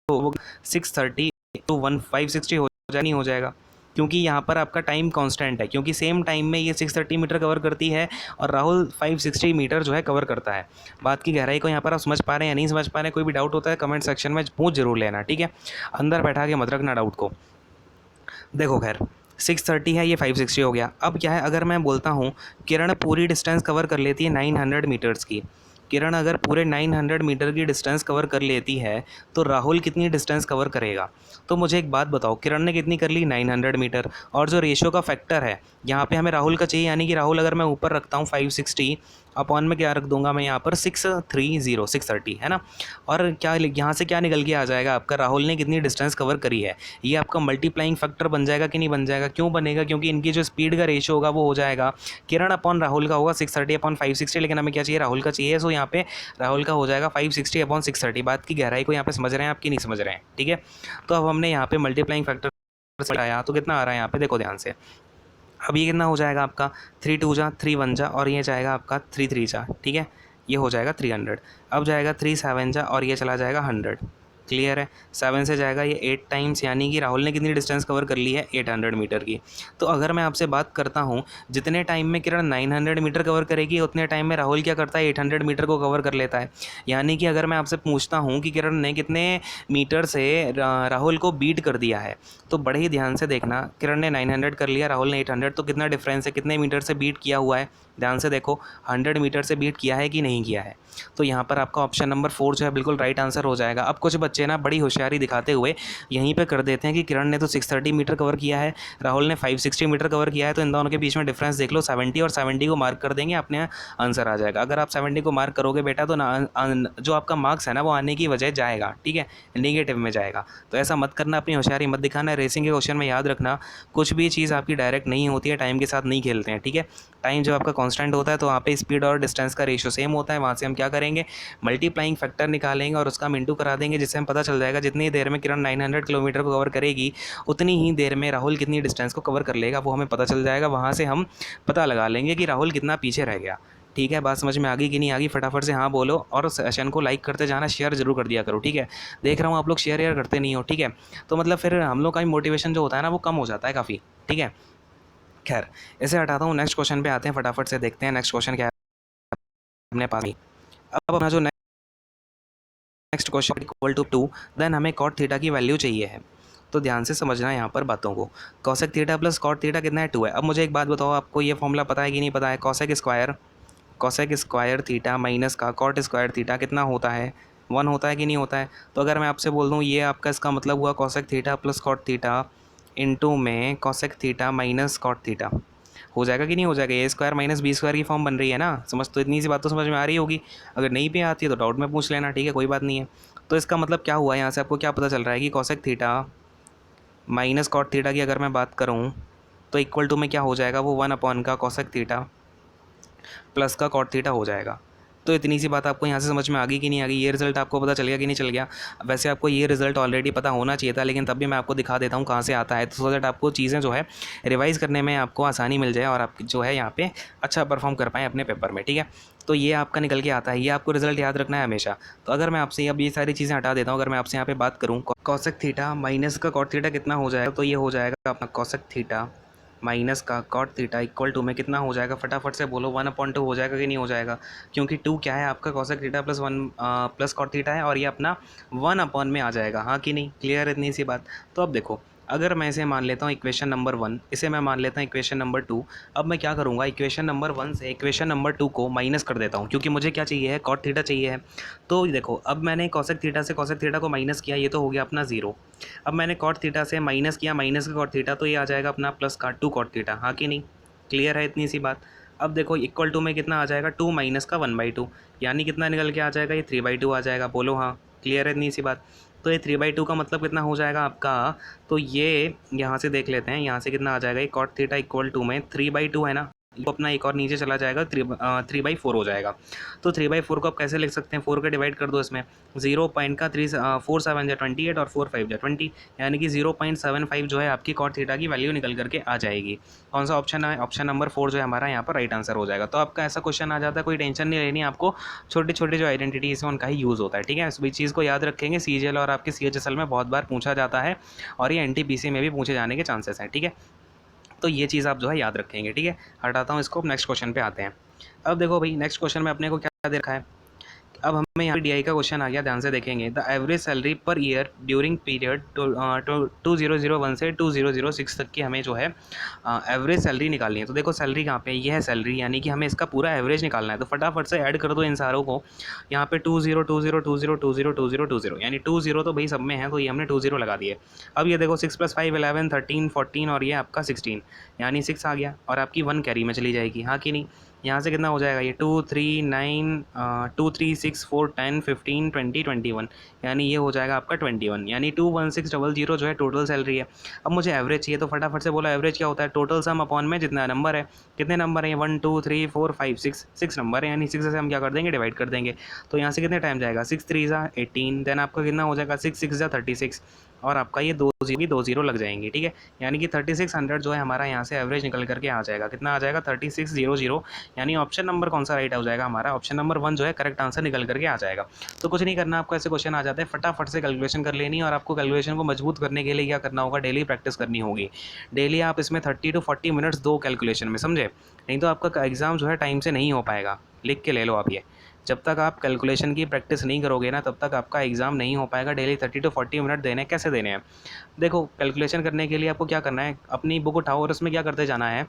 वो 630 तो 560 हो जाएगा, क्योंकि यहाँ पर आपका टाइम कांस्टेंट है, क्योंकि सेम टाइम में ये 630 मीटर कवर करती है और राहुल 560 मीटर जो है कवर करता है। बात की गहराई को यहाँ पर आप समझ पा रहे हैं या नहीं समझ पा रहे हैं? कोई भी डाउट होता है कमेंट सेक्शन में पूछ जरूर लेना, ठीक है? अंदर बैठा के मत रखना डाउट को। देखो खैर, 630 है, ये 560 हो गया। अब क्या है, अगर मैं बोलता हूँ किरण पूरी डिस्टेंस कवर कर लेती है 900 मीटर्स की, किरण अगर पूरे 900 मीटर की डिस्टेंस कवर कर लेती है तो राहुल कितनी डिस्टेंस कवर करेगा? तो मुझे एक बात बताओ, किरण ने कितनी कर ली? 900 मीटर। और जो रेशियो का फैक्टर है यहाँ पे हमें राहुल का चाहिए, यानी कि राहुल अगर मैं ऊपर रखता हूँ 560 अपॉन में क्या रख दूंगा मैं यहाँ पर 630 है ना? और क्या यहाँ से क्या निकल के आ जाएगा आपका? राहुल ने कितनी डिस्टेंस कवर करी है, ये आपका मल्टीप्लाइंग फैक्टर बन जाएगा कि नहीं बन जाएगा? क्यों बनेगा? क्योंकि इनकी जो स्पीड का रेशियो होगा वो हो जाएगा, किरण अपॉन राहुल का होगा 630 अपॉन 560, लेकिन हमें क्या चाहिए? राहुल का चाहिए। सो यहाँ पे राहुल का हो जाएगा 560 अपॉन 630। बात की गहराई को यहाँ पे समझ रहे हैं आपकी नहीं समझ रहे हैं? ठीक है, तो अब हमने यहाँ पे मल्टीप्लाइंग फैक्टर आया तो कितना आ रहा है यहाँ पे? देखो ध्यान से, अब ये कितना हो जाएगा आपका? 3 2 जा 3 1 जा और ये जाएगा आपका 3 3 जा, ठीक है? ये हो जाएगा 300। अब जाएगा 3 7 जा और ये चला जाएगा 100। क्लियर है? 7 से जाएगा ये 8 टाइम्स, यानी कि राहुल ने कितनी डिस्टेंस कवर कर ली है? 800 मीटर की। तो अगर मैं आपसे बात करता हूँ, जितने टाइम में किरण 900 मीटर कवर करेगी उतने टाइम में राहुल क्या करता है? 800 मीटर को कवर कर लेता है। यानी कि अगर मैं आपसे पूछता हूँ कि किरण ने कितने मीटर से राहुल को बीट कर दिया है, तो बड़े ही ध्यान से देखना, किरण ने 900 कर लिया, राहुल ने 800, तो कितना डिफरेंस है? कितने मीटर से बीट किया हुआ है? ध्यान से देखो, 100 मीटर से बीट किया है कि नहीं किया है? तो यहाँ पर आपका ऑप्शन नंबर 4 जो है बिल्कुल राइट आंसर हो जाएगा। अब कुछ बच्चे ना बड़ी होशियारी दिखाते हुए यहीं पे कर देते हैं कि किरण ने तो 630 मीटर कवर किया है, राहुल ने 560 मीटर कवर किया है, तो इन दोनों के बीच में डिफरेंस देख लो 70, और 70 को मार्क कर देंगे, अपने आंसर आ जाएगा। अगर आप 70 को मार्क करोगे बेटा तो जो आपका मार्क्स है ना वो आने की वजह जाएगा, ठीक है, नेगेटिव में जाएगा। तो ऐसा मत करना, अपनी होशियारी मत दिखाना। रेसिंग के क्वेश्चन में याद रखना, कुछ भी चीज़ आपकी डायरेक्ट नहीं होती है, टाइम के साथ नहीं खेलते हैं, ठीक है? टाइम जब आपका कांस्टेंट होता है तो वहाँ पे स्पीड और डिस्टेंस का रेशियो सेम होता है, वहाँ से हम क्या करेंगे? मल्टीप्लाइंग फैक्टर निकालेंगे और उसका हम इंटू करा देंगे, जिससे हम पता चल जाएगा जितनी देर में किरण 900 किलोमीटर को कवर करेगी उतनी ही देर में राहुल कितनी डिस्टेंस को कवर कर लेगा, वो हमें पता चल जाएगा। वहाँ से हम पता लगा लेंगे कि राहुल कितना पीछे रह गया, ठीक है, बात समझ में आ गई कि नहीं आ गई? फटाफट से हाँ बोलो और सेशन को लाइक करते जाना, शेयर जरूर कर दिया करो, ठीक है? देख रहा हूँ आप लोग शेयर यार करते नहीं हो, ठीक है? तो मतलब फिर हम लोग का भी मोटिवेशन जो होता है ना वो कम हो जाता है काफ़ी, ठीक है? खैर, इसे हटाता हूँ, नेक्स्ट क्वेश्चन पे आते हैं, फटाफट से देखते हैं नेक्स्ट क्वेश्चन क्या है अपने पास ही। अब अपना जो next question equal to 2, then हमें कॉट थीटा की वैल्यू चाहिए है। तो ध्यान से समझना है यहाँ पर बातों को। Cosec theta plus cot theta कितना है? 2 है। अब मुझे एक बात बताओ, आपको ये फॉर्मूला पता है कि नहीं पता है? कॉसेक स्क्वायर थीटा माइनस का कॉट स्क्वायर थीटा कितना होता है? 1 होता है कि नहीं होता है? तो अगर मैं आपसे बोल दूँ ये आपका इसका मतलब हुआ cosec theta plus cot theta into में cosec theta minus cot theta, हो जाएगा कि नहीं हो जाएगा? ए स्क्वायर माइनस बी स्क्वायर की फॉर्म बन रही है ना? समझ तो इतनी सी बात तो समझ में आ रही होगी। अगर नहीं भी आती है तो डाउट में पूछ लेना, ठीक है? कोई बात नहीं है। तो इसका मतलब क्या हुआ यहाँ से आपको क्या पता चल रहा है कि cosec theta minus cot theta की अगर मैं बात करूँ तो इक्वल टू में क्या हो जाएगा? वो 1 अपॉन का कॉसेक थीटा प्लस का कॉट थीटा हो जाएगा। तो इतनी सी बात आपको यहाँ से समझ में आ गई कि नहीं आ गई? ये रिजल्ट आपको पता चल गया कि नहीं चल गया? वैसे आपको ये रिजल्ट ऑलरेडी पता होना चाहिए था, लेकिन तब भी मैं आपको दिखा देता हूँ कहाँ से आता है, तो सो दैट आपको चीज़ें जो है रिवाइज़ करने में आपको आसानी मिल जाए और आप जो है यहाँ पे अच्छा परफॉर्म कर पाएँ अपने पेपर में, ठीक है? तो ये आपका निकल के आता है, ये आपको रिजल्ट याद रखना है हमेशा। तो अगर मैं आपसे अब ये सारी चीज़ें हटा देता हूँ, अगर मैं आपसे यहाँ पे बात करूँ कॉसेक थीटा माइनस का कॉट थीटा कितना हो जाएगा, तो ये हो जाएगा अपना कॉसेक थीटा माइनस का कॉट थीटा इक्वल टू में कितना हो जाएगा? फटाफट से बोलो, 1/2 हो जाएगा कि नहीं हो जाएगा? क्योंकि 2 क्या है आपका cosec theta plus 1 plus cot theta है और ये अपना 1 में आ जाएगा, हाँ कि नहीं? क्लियर है इतनी सी बात? तो अब देखो, अगर मैं इसे मान लेता हूँ इक्वेशन नंबर 1, इसे मैं मान लेता हूँ इक्वेशन नंबर 2। अब मैं क्या करूँगा, इक्वेशन नंबर 1 से इक्वेशन नंबर 2 को माइनस कर देता हूँ, क्योंकि मुझे क्या चाहिए है? कॉट थीटा चाहिए है। तो देखो, अब मैंने कॉसेक थीटा से कॉसेक थीटा को माइनस किया, ये तो हो गया अपना 0। अब मैंने कॉट थीटा से माइनस किया माइनस का कॉट थीटा, तो ये आ जाएगा अपना प्लस का 2 कॉट थीटा, हाँ कि नहीं? क्लियर है इतनी सी बात? अब देखो इक्वल टू में कितना आ जाएगा? 2 माइनस का 1/2, यानी कितना निकल के आ जाएगा? ये 3/2 आ जाएगा, बोलो हाँ। क्लियर है इतनी सी बात? तो ये 3/2 का मतलब कितना हो जाएगा आपका? तो ये यहाँ से देख लेते हैं, यहाँ से कितना आ जाएगा? ये कॉट थीटा इक्वल टू में 3/2 है ना, तो अपना एक और नीचे चला जाएगा, 3/4 हो जाएगा। तो 3/4 को आप कैसे लिख सकते हैं? 4 का डिवाइड कर दो इसमें, 0 पॉइंट का 4 7 जा 28 और 4 5 जा 20, यानी कि 0.75 जो है आपकी कॉट थीटा की वैल्यू निकल करके आ जाएगी। कौन सा ऑप्शन है? ऑप्शन नंबर 4 जो है हमारा यहाँ पर राइट आंसर हो जाएगा। तो आपका ऐसा क्वेश्चन आ जाता है, कोई टेंशन नहीं लेनी आपको, छोटे छोटे जो आइडेंटिटीज़ हैं उनका ही यूज़ होता है, ठीक है? इस भी चीज़ को याद रखेंगे, सीजीएल और आपके सीएचएसएल में बहुत बार पूछा जाता है और ये एनटीपीसी में भी पूछे जाने के चांसेस हैं, ठीक है? तो ये चीज़ आप जो है याद रखेंगे, ठीक है? हटाता हूँ इसको, अब नेक्स्ट क्वेश्चन पे आते हैं। अब देखो भाई, नेक्स्ट क्वेश्चन में अपने को क्या देखा है? अब हमें यहाँ पे डीआई का क्वेश्चन आ गया, ध्यान से देखेंगे। The average salary per year during period 2001 से 2006 तक की हमें जो है एवरेज सैलरी निकालनी है। तो देखो सैलरी कहाँ पे है? ये है सैलरी, यानी कि हमें इसका पूरा एवरेज निकालना है। तो फटाफट से ऐड कर दो इन सारों को। यहाँ पे 20 यानी 20 तो भाई सब में है, तो ये हमने 20 लगा दिए। अब ये देखो 6 + 5 11 13 14 और ये आपका 16, यानी 6 आ गया और आपकी 1 कैरी में चली जाएगी, हाँ कि नहीं? यहाँ से कितना हो जाएगा? ये 2 3 9 2 3 6 4 10 15 20 21, यानी ये हो जाएगा आपका 21, यानी 21600 जो है टोटल सैलरी है। अब मुझे एवरेज चाहिए, तो फटाफट से बोलो एवरेज क्या होता है? टोटल सम अपॉन में जितना नंबर है। कितने नंबर हैं? 1 2 3 4 5 6 नंबर है, यानी 6 से हम क्या कर देंगे? डिवाइड कर देंगे। तो यहाँ से कितने टाइम जाएगा? 6 3 ज़ा 18, देन आपका कितना हो जाएगा? 6 6 ज़ा 36 और आपका ये 2 0 लग जाएंगे, ठीक है? यानी कि 3600 जो है हमारा यहाँ से एवरेज निकल करके आ जाएगा। कितना आ जाएगा? 3600, यानी ऑप्शन नंबर कौन सा राइट हो जाएगा हमारा? ऑप्शन नंबर 1 जो है करेक्ट आंसर निकल करके आ जाएगा। तो कुछ नहीं करना आपको, ऐसे क्वेश्चन आ जाते हैं फटाफट से कैलकुलेशन कर लेनी, और आपको कैलकुलेशन को मजबूत करने के लिए क्या करना होगा? डेली प्रैक्टिस करनी होगी। डेली आप इसमें 30 to 40 मिनट्स दो कैलकुलेशन में, समझे? नहीं तो आपका एग्ज़ाम जो है टाइम से नहीं हो पाएगा। लिख के ले लो आप ये, जब तक आप कैलकुलेशन की प्रैक्टिस नहीं करोगे ना तब तक आपका एग्ज़ाम नहीं हो पाएगा। डेली 30 to 40 मिनट देने, कैसे देने हैं? देखो कैलकुलेशन करने के लिए आपको क्या करना है? अपनी बुक उठाओ और उसमें क्या करते जाना है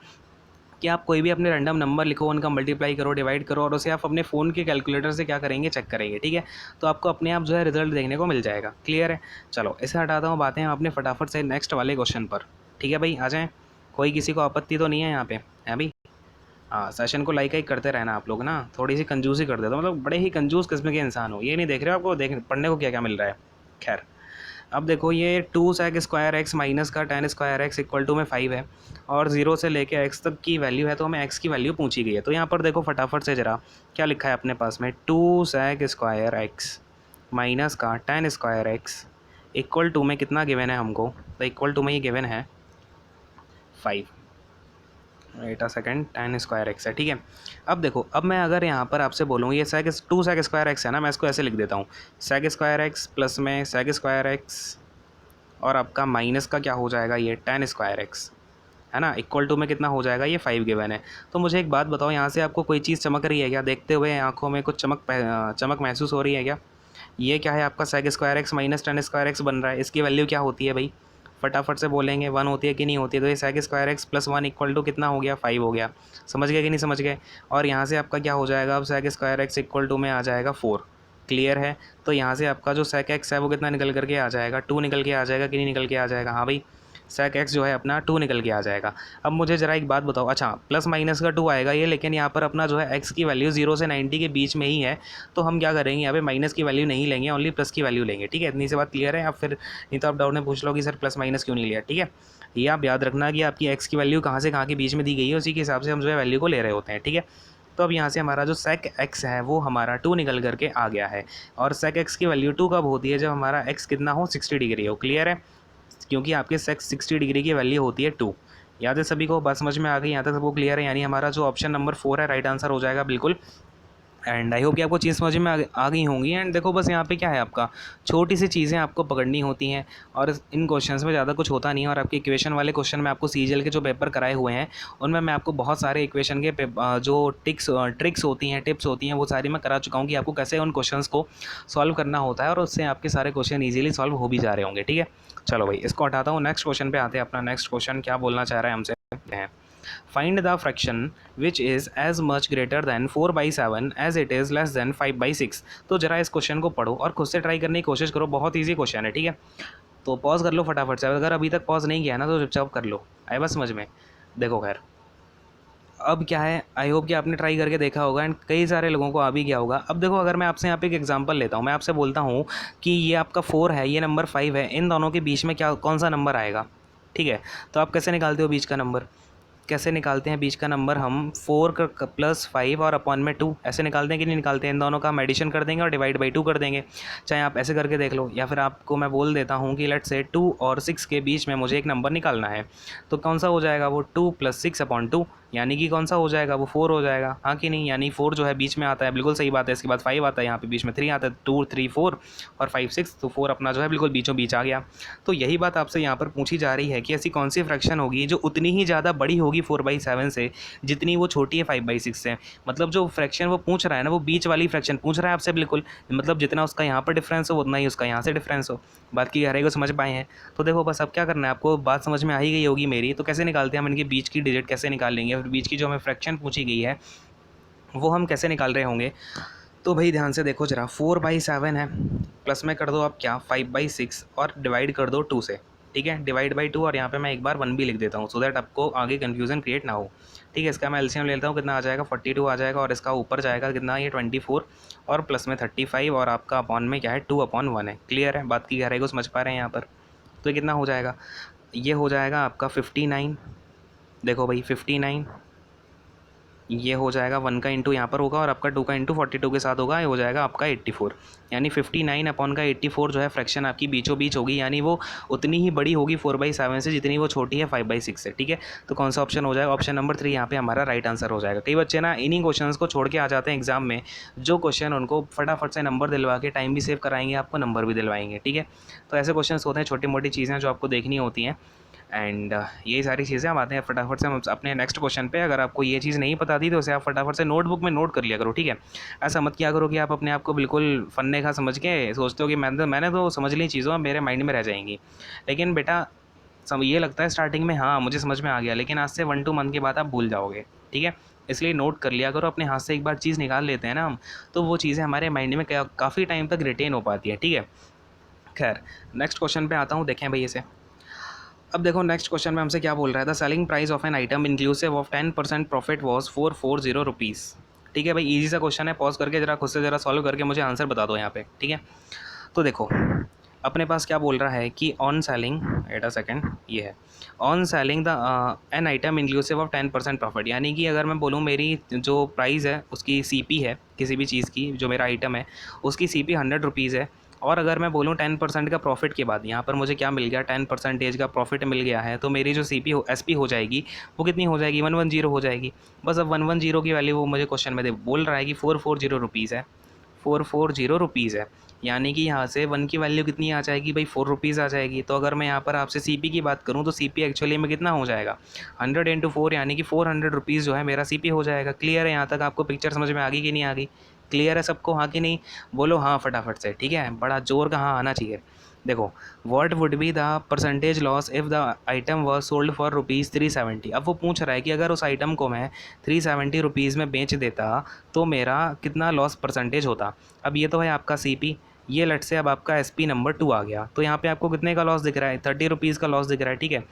कि आप कोई भी अपने रैंडम नंबर लिखो, उनका मल्टीप्लाई करो, डिवाइड करो और उसे आप अपने फ़ोन के कैलकुलेटर से क्या करेंगे? चेक करेंगे, ठीक है? तो आपको अपने आप जो है रिजल्ट देखने को मिल जाएगा। क्लियर है? चलो इसे हटाता हूँ, बातें अपने फटाफट से नेक्स्ट वाले क्वेश्चन पर। ठीक है भाई, आ जाएँ। कोई किसी को आपत्ति तो नहीं है यहाँ पे, है भाई? हाँ, सेशन को लाइक करते रहना आप लोग ना, थोड़ी सी कंजूसी कर देते हो, मतलब बड़े ही कंजूस किस्म के इंसान हो। ये नहीं देख रहे हो आपको देख पढ़ने को क्या क्या मिल रहा है। खैर, अब देखो ये 2 sec स्क्वायर एक्स माइनस का tan square x equal to में 5 है और 0 से लेके x तक की वैल्यू है, तो हमें x की वैल्यू पूछी गई है। तो यहाँ पर देखो फटाफट से ज़रा क्या लिखा है अपने पास में? 2 sec स्क्वायर एक्स माइनस का tan square x equal to में कितना गिवन है हमको? तो इक्वल टू में ये गिवन है 5। Wait a second, tan square x है, ठीक है। अब देखो, अब मैं अगर यहाँ पर आपसे बोलूँ ये सेक टू सेक स्क्वायर एक्स है ना, मैं इसको ऐसे लिख देता हूँ, सेक स्क्वायर एक्स प्लस में सेक स्क्वायर एक्स और आपका माइनस का क्या हो जाएगा ये tan स्क्वायर एक्स, है ना, इक्वल टू में कितना हो जाएगा ये 5 गिवन है। तो मुझे एक बात बताओ, यहाँ से आपको कोई चीज़ चमक रही है क्या? देखते हुए आंखों में कुछ चमक महसूस हो रही है क्या? ये क्या है आपका sec square x minus tan square x बन रहा है, इसकी वैल्यू क्या होती है भाई? फटाफट से बोलेंगे, 1 होती है कि नहीं होती है? तो ये sec square x plus 1 equal to कितना हो गया? 5 हो गया। समझ गए कि नहीं समझ गए? और यहाँ से आपका क्या हो जाएगा, अब sec square x equal to में आ जाएगा 4। क्लियर है? तो यहाँ से आपका जो सेक एक्स है वो कितना निकल करके आ जाएगा? 2 निकल के आ जाएगा कि नहीं निकल के आ जाएगा? हाँ भाई, सेक एक्स जो है अपना 2 निकल के आ जाएगा। अब मुझे ज़रा एक बात बताओ, अच्छा प्लस माइनस का 2 आएगा ये, लेकिन यहाँ पर अपना जो है एक्स की वैल्यू 0 से 90 के बीच में ही है, तो हम क्या करेंगे यहाँ पे माइनस की वैल्यू नहीं लेंगे, ओनली प्लस की वैल्यू लेंगे, ठीक है। इतनी सी बात क्लियर है? आप फिर नहीं तो आप डाउट में पूछ लो कि सर प्लस माइनस क्यों नहीं लिया, ठीक है। ये आप याद रखना कि आपकी एक्स की वैल्यू कहाँ से कहाँ के बीच में दी गई है, उसी के हिसाब से हम जो है वैल्यू को ले रहे होते हैं, ठीक है। तो अब यहाँ से हमारा जो सेक एक्स है वो हमारा 2 निकल करके आ गया है। और सेक एक्स की वैल्यू 2 कब होती है? जब हमारा एक्स कितना हो, 60 डिग्री हो। क्लियर है? क्योंकि आपके सेक्स 60 डिग्री की वैल्यू होती है 2। याद है सभी को? बात समझ में आ गई? यहाँ तक सबको क्लियर है? यानी हमारा जो ऑप्शन नंबर 4 है राइट आंसर हो जाएगा बिल्कुल। एंड आई होप कि आपको चीज़ समझ में आ गई होंगी। एंड देखो बस यहाँ पे क्या है, आपका छोटी सी चीज़ें आपको पकड़नी होती हैं और इन क्वेश्चंस में ज़्यादा कुछ होता नहीं है। और आपके इक्वेशन वाले क्वेश्चन में आपको सीजीएल के जो पेपर कराए हुए हैं उनमें मैं आपको बहुत सारे इक्वेशन के जो ट्रिक्स होती हैं, टिप्स होती हैं, वो सारी मैं करा चुका हूँ कि आपको कैसे उन क्वेश्चंस को सॉल्व करना होता है, और उससे आपके सारे क्वेश्चन ईजिली सॉल्व हो भी जा रहे होंगे, ठीक है। चलो भाई, इसको हटाता हूँ, नेक्स्ट क्वेश्चन पे आते हैं। अपना नेक्स्ट क्वेश्चन क्या बोलना चाह रहा है हमसे है, find the fraction which is as much greater than 4/7 as it is less than 5/6। तो जरा इस क्वेश्चन को पढ़ो और खुद से ट्राई करने की कोशिश करो, बहुत ईजी क्वेश्चन है, ठीक है। तो पॉज कर लो फटाफट से, अगर अभी तक पॉज नहीं किया ना तो चुपचाप कर लो, आए बस समझ में। देखो खैर, अब क्या है, आई होप कि आपने ट्राई करके देखा होगा एंड कई सारे लोगों को आ भी गया होगा। अब देखो, अगर मैं आपसे यहाँ पे एक एग्जांपल लेता हूँ, मैं आपसे बोलता हूँ कि ये आपका 4 है, ये नंबर 5 है, इन दोनों के बीच में क्या कौन सा नंबर आएगा, ठीक है। तो आप कैसे निकालते हो बीच का नंबर? कैसे निकालते हैं बीच का नंबर? हम 4 का प्लस 5 और अपॉन में 2 ऐसे निकालते हैं कि नहीं निकालते हैं? इन दोनों का हम एडिशन कर देंगे और डिवाइड बाई 2 कर देंगे। चाहे आप ऐसे करके देख लो, या फिर आपको मैं बोल देता हूँ कि लेट्स से 2 और 6 के बीच में मुझे एक नंबर निकालना है, तो कौन सा हो जाएगा वो? 2 + 6 अपॉन 2, यानी कि कौन सा हो जाएगा वो? 4 हो जाएगा, हाँ कि नहीं? यानी 4 जो है बीच में आता है, बिल्कुल सही बात है। इसके बाद 5 आता है, यहाँ पे बीच में 3 आता है, 2 3 4 और 5 6, तो 4 अपना जो है बिल्कुल बीचों बीच आ गया। तो यही बात आपसे यहाँ पर पूछी जा रही है कि ऐसी कौन सी फ्रैक्शन होगी जो उतनी ही ज़्यादा बड़ी होगी 4/7 से जितनी वो छोटी है 5/6 से। मतलब जो फ्रैक्शन वो पूछ रहा है ना, वो बीच वाली फ्रैक्शन पूछ रहा है आपसे बिल्कुल, मतलब जितना उसका यहाँ पर डिफरेंस हो उतना ही उसका यहाँ से डिफरेंस हो। बात की गहराई को समझ पाए हैं? तो देखो बस अब क्या करना है आपको, बात समझ में आ ही गई होगी मेरी। तो कैसे निकालते हैं हम इनके बीच की डिजिट, कैसे निकाल लेंगे, फिर बीच की जो हमें फ्रैक्शन पूछी गई है वो हम कैसे निकाल रहे होंगे। तो भाई ध्यान से देखो जरा, 4/7 है, प्लस में कर दो आप क्या 5/6 और डिवाइड कर दो 2 से, ठीक है। डिवाइड बाई 2 और यहाँ पे मैं एक बार 1 भी लिख देता हूँ सो दैट आपको आगे कन्फ्यूज़न क्रिएट ना हो, ठीक है। इसका मैं एलसीएम ले लेता हूँ, कितना आ जाएगा? 42 आ जाएगा, और इसका ऊपर जाएगा कितना? ये 24 और प्लस में 35 और आपका अपॉन में क्या है? 2/1 है। क्लियर है? बात की गहराई को समझ पा रहे हैं यहाँ पर? तो ये कितना हो जाएगा? ये हो जाएगा आपका 59। देखो भाई 59, ये हो जाएगा 1 का इंटू यहाँ पर होगा और आपका 2 का इंटू 42 के साथ होगा, ये हो जाएगा आपका 84। यानी 59 अपॉन का 84 जो है फ्रैक्शन आपकी बीचों बीच होगी, यानी वो उतनी ही बड़ी होगी 4/7 से जितनी वो छोटी है 5/6 से, ठीक है। तो कौन सा ऑप्शन हो जाएगा? ऑप्शन नंबर 3 यहाँ पे हमारा राइट आंसर हो जाएगा। कई बच्चे ना इन्हीं क्वेश्चंस को छोड़ के आ जाते हैं एग्जाम में, जो क्वेश्चन उनको फटाफट से नंबर दिलवा के टाइम भी सेव कराएंगे, आपको नंबर भी दिलवाएंगे, ठीक है। तो ऐसे क्वेश्चन होते हैं, छोटी मोटी चीज़ें जो आपको देखनी होती हैं। एंड यही सारी चीज़ें हम आते हैं फटाफट से हम अपने नेक्स्ट क्वेश्चन पे। अगर आपको ये चीज़ नहीं पता थी तो उसे आप फटाफट से नोटबुक में नोट कर लिया करो, ठीक है। ऐसा मत किया करो कि आप अपने आप को बिल्कुल फन्ने का समझ के सोचते हो कि मैंने तो समझ ली चीज़ों मेरे माइंड में रह जाएंगी। लेकिन बेटा ये लगता है स्टार्टिंग में हाँ मुझे समझ में आ गया, लेकिन आज से 1-2 मंथ के बाद आप भूल जाओगे, ठीक है। इसलिए नोट कर लिया करो, अपने हाथ से एक बार चीज़ निकाल लेते हैं ना हम, तो वो चीज़ें हमारे माइंड में काफ़ी टाइम तक रिटेन हो पाती है, ठीक है। खैर नेक्स्ट क्वेश्चन पे आता हूँ, देखें भाई इसे। अब देखो नेक्स्ट क्वेश्चन में हमसे क्या बोल रहा है, the selling price of an item inclusive of 10% profit was 440 rupees. ठीक है भाई, इजी सा क्वेश्चन है, पॉज करके जरा खुद से जरा सॉल्व करके मुझे आंसर बता दो यहाँ पे, ठीक है। तो देखो अपने पास क्या बोल रहा है कि on selling, at a second, ये है on selling the an item inclusive of 10% profit. यानी कि अगर मैं बोलूँ मेरी जो प्राइस है उसकी CP है किसी भी चीज़ की, जो मेरा आइटम है उसकी CP 100 रुपीज़ है और अगर मैं बोलूँ 10% का प्रॉफिट के बाद यहाँ पर मुझे क्या मिल गया, 10% का प्रॉफिट मिल गया है, तो मेरी जो एसपी हो जाएगी वो कितनी हो जाएगी, 110 हो जाएगी। बस अब 110 की वैल्यू वो मुझे क्वेश्चन में बोल रहा है कि 440 रुपीज़ है, 440 रुपीज़ है। यानी कि यहाँ से 1 की वैल्यू कितनी आ जाएगी भाई, 4 रुपीज़ आ जाएगी। तो अगर मैं यहाँ पर आपसे सीपी की बात करूँ तो सीपी एक्चुअली में कितना हो जाएगा, 100 इंटू 4 यानी कि 400 रुपीज़ जो है मेरा सीपी हो जाएगा। क्लियर है यहाँ तक? आपको पिक्चर समझ में आ गई कि नहीं आ गई? क्लियर है सबको, हाँ कि नहीं? बोलो हाँ फटाफट से, ठीक है, बड़ा जोर का हाँ आना चाहिए। देखो, what would be the percentage loss if the item was sold for ₹370। अब वो पूछ रहा है कि अगर उस आइटम को मैं 370 रुपीज़ में बेच देता तो मेरा कितना लॉस परसेंटेज होता। अब ये तो है आपका सीपी, ये लेट से अब आपका एसपी नंबर 2 आ गया, तो यहाँ पे आपको कितने का लॉस दिख रहा है, 30 रुपीज़ का लॉस दिख रहा है, ठीक है।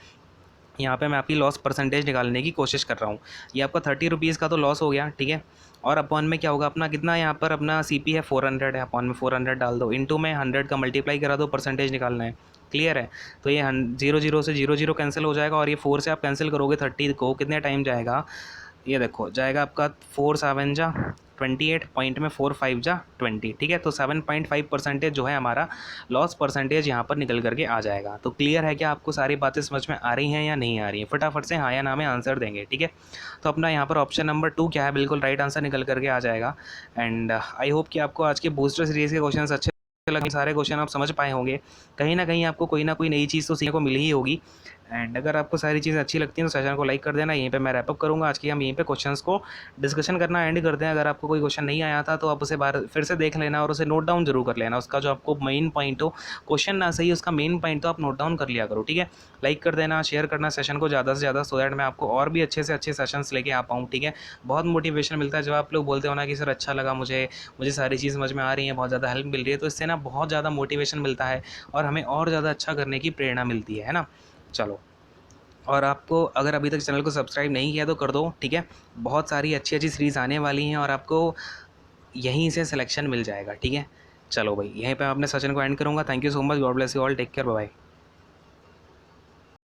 यहाँ पे मैं आपकी लॉस परसेंटेज निकालने की कोशिश कर रहा हूँ। ये आपका 30 रुपीज़ का तो लॉस हो गया, ठीक है। और अपॉन में क्या होगा अपना, कितना यहाँ पर अपना सीपी है 400 है, अपॉन में 400 डाल दो, इनटू में 100 का मल्टीप्लाई करा दो, परसेंटेज निकालना है। क्लियर है? तो ये 0 से 0 कैंसिल हो जाएगा, और ये 4 से आप कैंसिल करोगे 30 को, कितने टाइम जाएगा, ये देखो जाएगा आपका 4 7 जा 28 पॉइंट में 4 5 जा 20, ठीक है। तो 7.5% जो है हमारा लॉस परसेंटेज यहाँ पर निकल करके आ जाएगा। तो क्लियर है क्या आपको, सारी बातें समझ में आ रही हैं या नहीं आ रही हैं? फटाफट से हाँ या ना में आंसर देंगे, ठीक है। तो अपना यहाँ पर ऑप्शन नंबर 2 क्या है, बिल्कुल राइट आंसर निकल करके आ जाएगा। एंड आई होप कि आपको आज के बूस्टर सीरीज़ के क्वेश्चन अच्छे लगे, सारे क्वेश्चन आप समझ पाए होंगे। कहीं ना कहीं आपको कोई ना कोई नई चीज़ तो सीखने को मिल ही होगी। एंड अगर आपको सारी चीज़ें अच्छी लगती हैं तो सेशन को लाइक कर देना। यहीं पे मैं रैपअप करूँगा आज की, हम यहीं पे क्वेश्चंस को डिस्कशन करना एंड करते हैं। अगर आपको कोई क्वेश्चन नहीं आया था तो आप उसे बार फिर से देख लेना और उसे नोट डाउन जरूर कर लेना। उसका जो आपको मेन पॉइंट हो, क्वेश्चन ना सही उसका मेन पॉइंट तो आप नोट डाउन कर लिया करो, ठीक है। लाइक कर देना, शेयर करना सेशन को ज़्यादा से ज़्यादा, सो दैट मैं आपको और भी अच्छे से अच्छे सेशंस लेके आ पाऊँ, ठीक है। बहुत मोटिवेशन मिलता है जब आप लोग बोलते हो ना कि सर अच्छा लगा मुझे, मुझे सारी चीज़ समझ में आ रही है, बहुत ज़्यादा हेल्प मिल रही है, तो इससे ना बहुत ज़्यादा मोटिवेशन मिलता है और हमें और ज़्यादा अच्छा करने की प्रेरणा मिलती है ना। चलो, और आपको अगर अभी तक चैनल को सब्सक्राइब नहीं किया तो कर दो, ठीक है। बहुत सारी अच्छी अच्छी सीरीज़ आने वाली हैं और आपको यहीं से सिलेक्शन मिल जाएगा, ठीक है। चलो भाई, यहीं पे मैं अपने सेशन को एंड करूँगा। Thank you so much, God bless you all, take care, bye bye.